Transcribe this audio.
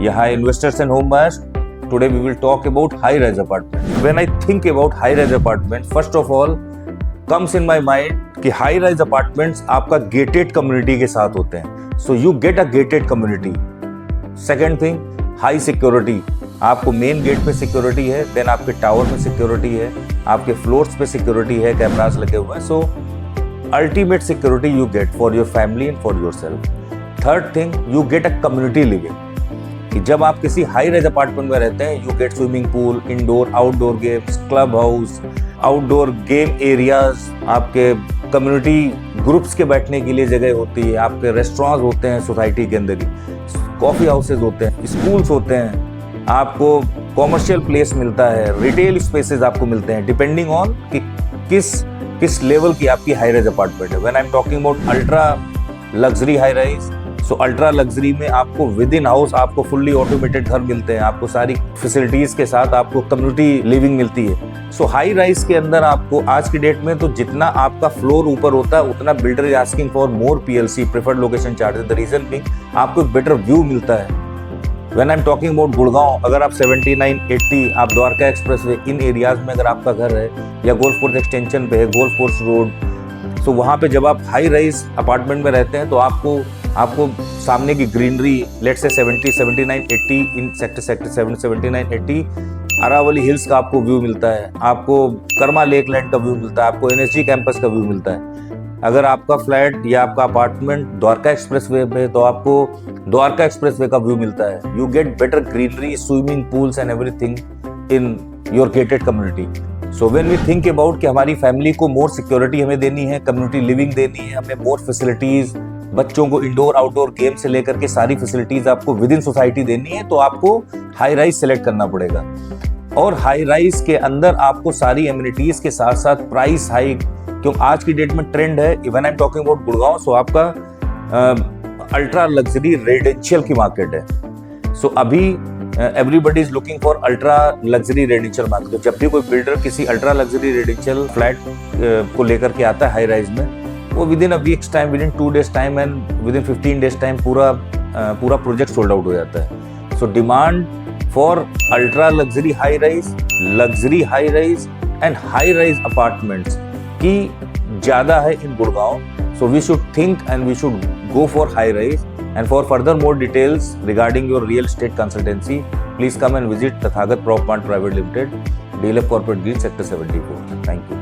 Yeah, hi investors and home buyers. Today we will talk about high-rise apartment. When I think about high-rise apartment, first of all comes in my mind कि high-rise apartments आपका gated community के साथ होते हैं. So you get a gated community. Second thing, high security. आपको main gate पे security है, then आपके टावर में सिक्योरिटी है, आपके फ्लोर्स पे सिक्योरिटी है, कैमरास लगे हुए हैं. सो ultimate security you get for your family and for your self. Third thing, you get a community living. कि जब आप किसी हाई रेज अपार्टमेंट में रहते हैं, you get swimming pool, indoor outdoor games, club house, outdoor game areas, आपके community groups के बैठने के लिए जगह होती है, आपके रेस्टोरेंट्स होते हैं सोसाइटी के अंदर ही, कॉफी हाउसेज होते हैं, स्कूल्स होते हैं, आपको कॉमर्शियल प्लेस मिलता है, रिटेल स्पेसेस आपको मिलते हैं, डिपेंडिंग ऑन कि किस लेवल की आपकी हाई राइज अपार्टमेंट है. When I am talking about ultra luxury high rise, so ultra luxury में आपको विद इन हाउस आपको फुल्ली ऑटोमेटेड घर मिलते हैं, आपको सारी फैसिलिटीज के साथ आपको कम्युनिटी लिविंग मिलती है. सो हाई राइज के अंदर आपको आज की डेट में तो जितना आपका फ्लोर ऊपर होता है उतना builder is asking for more PLC, preferred location charges. The reason being आपको एक बेटर व्यू मिलता है. When I'm talking about Gurgaon, अगर आप 79, 80 आप द्वारका एक्सप्रेस वे इन एरियाज में अगर आपका घर है या गोल्फ कोर्स एक्सटेंशन पे है, गोल्फ कोर्स रोड, सो वहाँ पे जब आप हाई राइज अपार्टमेंट में रहते हैं तो आपको सामने की greenery, let's say 70, 79, 80 in sector 79, 80 Aravalli hills का आपको व्यू मिलता है, आपको कर्मा लेक लैंड का व्यू मिलता है, आपको एनएसजी कैंपस का व्यू मिलता है. अगर आपका फ्लैट या आपका अपार्टमेंट द्वारका एक्सप्रेसवे पे तो आपको द्वारका एक्सप्रेसवे का व्यू मिलता है. You get better greenery, swimming pools and everything in your gated community. So when we think about कि हमारी फैमिली को मोर सिक्योरिटी हमें देनी है, कम्युनिटी लिविंग देनी है, हमें मोर फैसिलिटीज, बच्चों को इंडोर आउटडोर गेम से लेकर के सारी फैसिलिटीज आपको विद इन सोसाइटी देनी है, तो आपको हाई राइज सेलेक्ट करना पड़ेगा. और हाई राइज के अंदर आपको सारी एमिनिटीज के साथ साथ प्राइस हाई, क्योंकि आज की डेट में ट्रेंड है. When I am talking about Gurgaon, so आपका अल्ट्रा लग्जरी रेजिडेंशियल की मार्केट है. सो अभी everybody is looking for ultra luxury residential market. तो जब भी कोई बिल्डर किसी अल्ट्रा लग्जरी रेजिडेंशियल फ्लैट को लेकर के आता है हाई राइज में, वो with in a weeks time, with in 2 days time and with in 15 days time पूरा प्रोजेक्ट सोल्ड आउट हो जाता है. So demand for ultra luxury high rise and high rise apartments की ज़्यादा है इन Gurgaon. So we should think and we should go for high rise. And for further more details regarding your real estate consultancy, please come and visit Tathagat Prop Plant Private Limited, DLF Corporate Green Sector 74. Thank you.